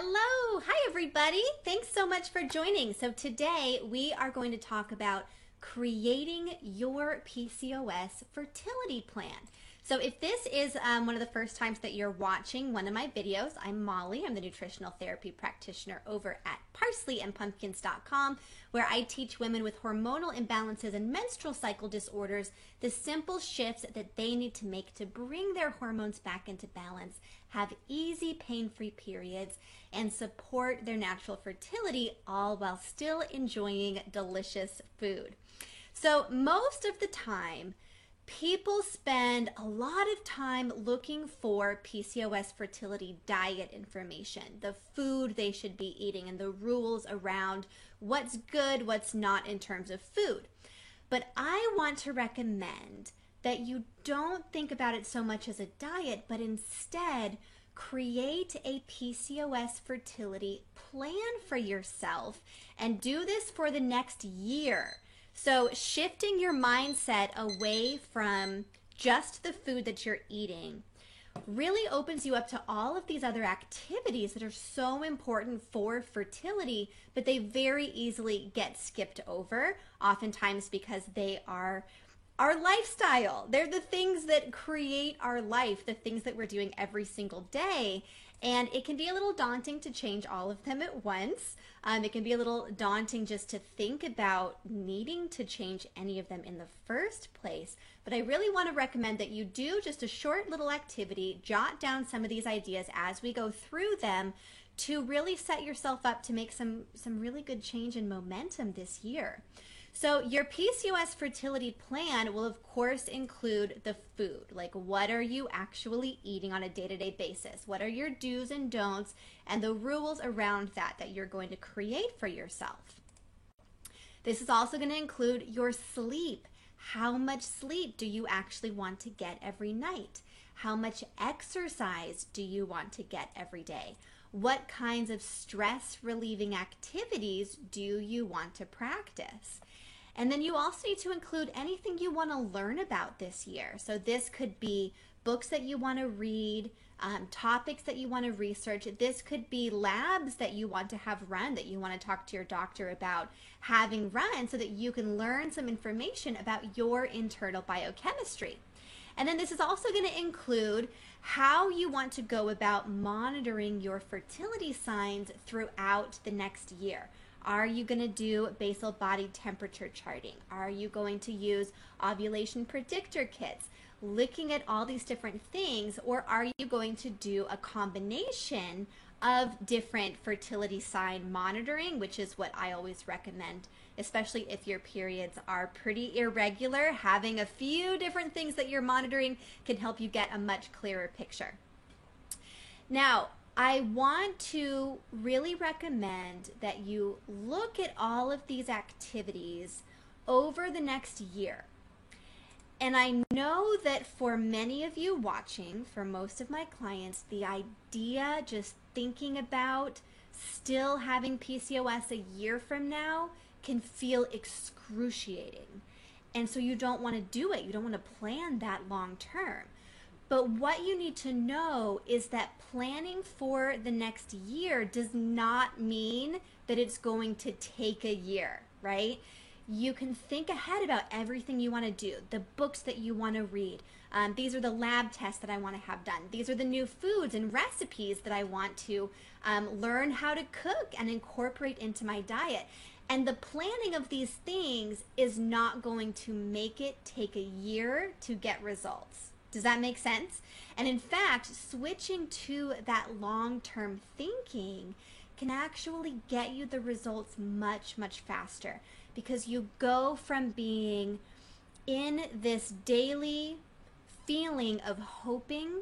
Hello, hi everybody. Thanks so much for joining. So today we are going to talk about creating your PCOS fertility plan. So if this is one of the first times that you're watching one of my videos, I'm Molly. I'm the nutritional therapy practitioner over at parsleyandpumpkins.com, where I teach women with hormonal imbalances and menstrual cycle disorders the simple shifts that they need to make to bring their hormones back into balance, have easy, pain-free periods, and support their natural fertility, all while still enjoying delicious food. So most of the time, people spend a lot of time looking for PCOS fertility diet information, the food they should be eating, and the rules around what's good, what's not in terms of food. But I want to recommend that you don't think about it so much as a diet, but instead create a PCOS fertility plan for yourself and do this for the next year. So shifting your mindset away from just the food that you're eating really opens you up to all of these other activities that are so important for fertility, but they very easily get skipped over, oftentimes because they are our lifestyle. They're the things that create our life, the things that we're doing every single day. And it can be a little daunting to change all of them at once. It can be a little daunting just to think about needing to change any of them in the first place. But I really want to recommend that you do just a short little activity, jot down some of these ideas as we go through them to really set yourself up to make some really good change and momentum this year. So your PCOS fertility plan will of course include the food, like what are you actually eating on a day-to-day basis? What are your do's and don'ts and the rules around that you're going to create for yourself? This is also going to include your sleep. How much sleep do you actually want to get every night? How much exercise do you want to get every day? What kinds of stress relieving activities do you want to practice? And then you also need to include anything you want to learn about this year. So this could be books that you want to read, topics that you want to research. This could be labs that you want to have run, that you want to talk to your doctor about having run so that you can learn some information about your internal biochemistry. And then this is also going to include how you want to go about monitoring your fertility signs throughout the next year. Are you going to do basal body temperature charting? Are you going to use ovulation predictor kits? Looking at all these different things, or are you going to do a combination of different fertility sign monitoring, which is what I always recommend, especially if your periods are pretty irregular. Having a few different things that you're monitoring can help you get a much clearer picture. Now, I want to really recommend that you look at all of these activities over the next year. And I know that for many of you watching, for most of my clients, the idea, just thinking about still having PCOS a year from now can feel excruciating. And so you don't want to do it. You don't want to plan that long term. But what you need to know is that planning for the next year does not mean that it's going to take a year, right? You can think ahead about everything you want to do, the books that you want to read. These are the lab tests that I want to have done. These are the new foods and recipes that I want to learn how to cook and incorporate into my diet. And the planning of these things is not going to make it take a year to get results. Does that make sense? And in fact, switching to that long-term thinking can actually get you the results much, much faster, because you go from being in this daily feeling of hoping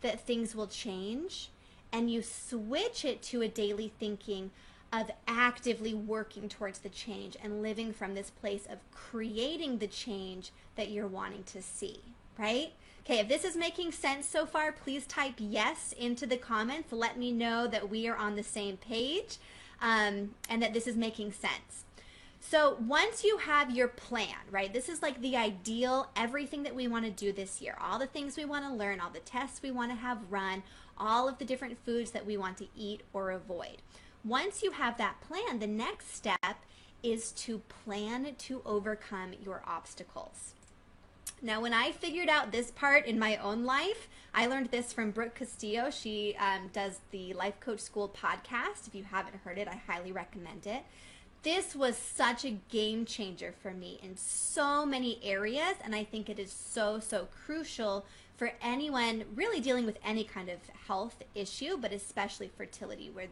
that things will change, and you switch it to a daily thinking of actively working towards the change and living from this place of creating the change that you're wanting to see, right? Okay, if this is making sense so far, please type yes into the comments. Let me know that we are on the same page and that this is making sense. So once you have your plan, right, this is like the ideal, everything that we want to do this year, all the things we want to learn, all the tests we want to have run, all of the different foods that we want to eat or avoid. Once you have that plan, the next step is to plan to overcome your obstacles. Now, when I figured out this part in my own life, I learned this from Brooke Castillo. She does the Life Coach School podcast. If you haven't heard it, I highly recommend it. This was such a game changer for me in so many areas, and I think it is so, so crucial for anyone really dealing with any kind of health issue, but especially fertility, where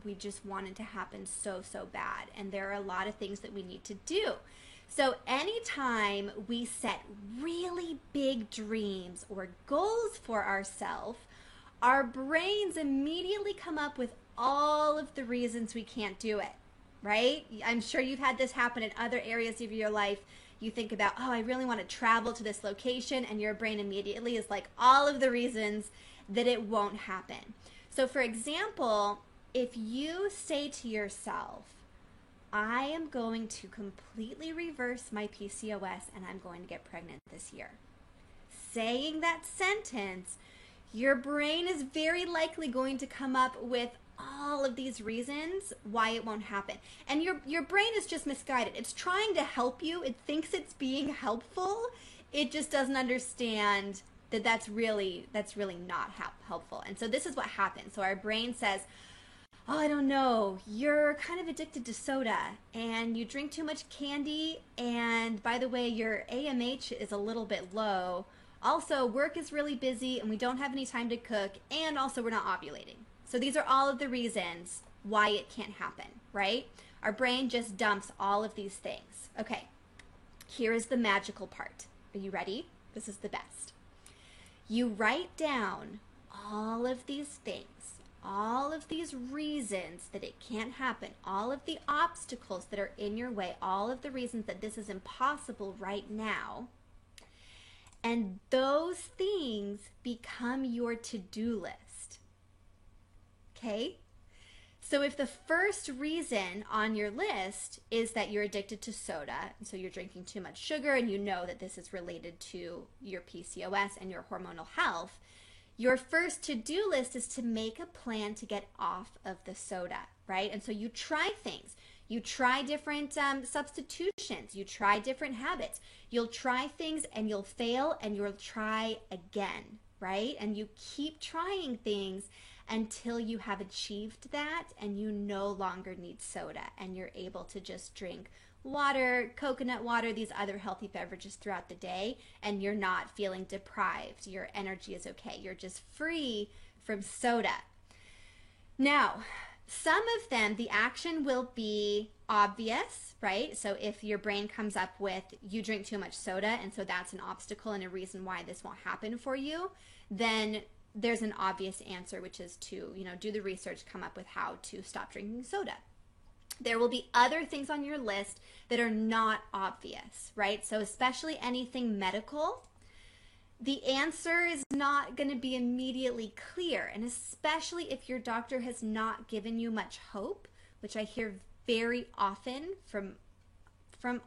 we just want it to happen so, so bad. And there are a lot of things that we need to do. So anytime we set really big dreams or goals for ourselves, our brains immediately come up with all of the reasons we can't do it, right? I'm sure you've had this happen in other areas of your life. You think about, oh, I really want to travel to this location, and your brain immediately is like all of the reasons that it won't happen. So for example, if you say to yourself, I am going to completely reverse my PCOS and I'm going to get pregnant this year. Saying that sentence, your brain is very likely going to come up with all of these reasons why it won't happen. And your brain is just misguided. It's trying to help you. It thinks it's being helpful. It just doesn't understand that that's really not helpful. And so this is what happens. So our brain says, oh, I don't know, you're kind of addicted to soda and you drink too much candy, and by the way, your AMH is a little bit low. Also, work is really busy and we don't have any time to cook, and also we're not ovulating. So these are all of the reasons why it can't happen, right? Our brain just dumps all of these things. Okay, here is the magical part. Are you ready? This is the best. You write down all of these things, all of these reasons that it can't happen, all of the obstacles that are in your way, all of the reasons that this is impossible right now. And those things become your to-do list. Okay? So if the first reason on your list is that you're addicted to soda, and so you're drinking too much sugar, and you know that this is related to your PCOS and your hormonal health, your first to-do list is to make a plan to get off of the soda, right? And so you try things. You try different substitutions. You try different habits. You'll try things and you'll fail, and you'll try again, right? And you keep trying things until you have achieved that and you no longer need soda and you're able to just drink water, coconut water, these other healthy beverages throughout the day, and you're not feeling deprived. Your energy is okay. You're just free from soda. Now, some of them, the action will be obvious, right? So if your brain comes up with, you drink too much soda, and so that's an obstacle and a reason why this won't happen for you, then there's an obvious answer, which is to, do the research, come up with how to stop drinking soda. There will be other things on your list that are not obvious, right? So especially anything medical, the answer is not going to be immediately clear. And especially if your doctor has not given you much hope, which I hear very often from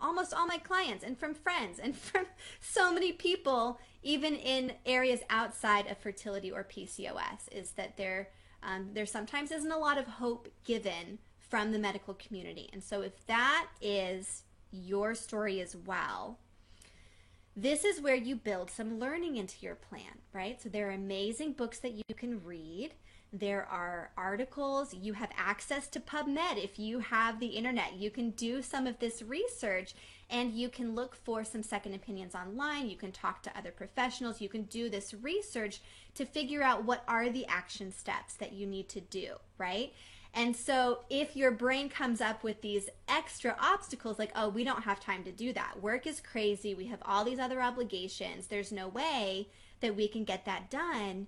almost all my clients and from friends and from so many people, even in areas outside of fertility or PCOS, is that there sometimes isn't a lot of hope given from the medical community. And so if that is your story as well, this is where you build some learning into your plan, right? So there are amazing books that you can read. There are articles. You have access to PubMed. If you have the internet, you can do some of this research and you can look for some second opinions online. You can talk to other professionals. You can do this research to figure out what are the action steps that you need to do, right? And so if your brain comes up with these extra obstacles, like, oh, we don't have time to do that. Work is crazy. We have all these other obligations. There's no way that we can get that done.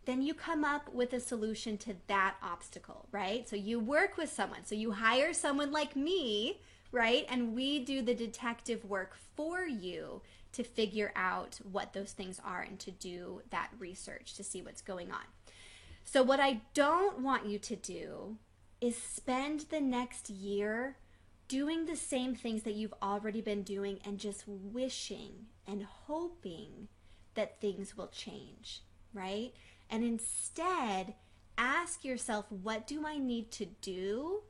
Then you come up with a solution to that obstacle, right? So you work with someone. So you hire someone like me, right? And we do the detective work for you to figure out what those things are and to do that research to see what's going on. So what I don't want you to do is spend the next year doing the same things that you've already been doing and just wishing and hoping that things will change, right? and instead ask yourself, what do I need to do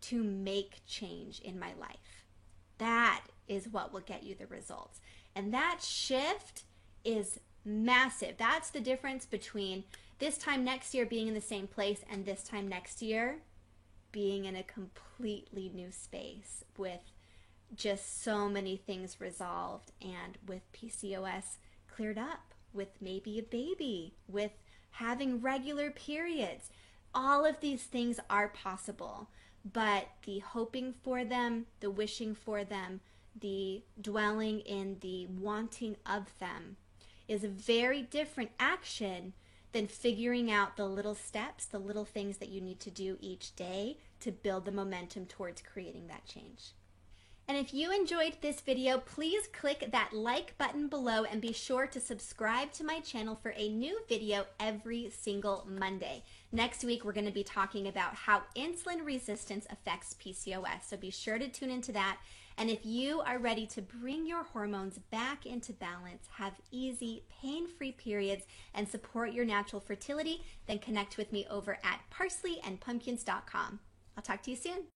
to make change in my life? That is what will get you the results. And that shift is massive. That's the difference between this time next year being in the same place and this time next year being in a completely new space with just so many things resolved and with PCOS cleared up, with maybe a baby, with having regular periods. All of these things are possible, but the hoping for them, the wishing for them, the dwelling in the wanting of them is a very different action than figuring out the little steps, the little things that you need to do each day to build the momentum towards creating that change. And if you enjoyed this video, please click that like button below and be sure to subscribe to my channel for a new video every single Monday. Next week, we're going to be talking about how insulin resistance affects PCOS, so be sure to tune into that. And if you are ready to bring your hormones back into balance, have easy, pain-free periods, and support your natural fertility, then connect with me over at parsleyandpumpkins.com. I'll talk to you soon.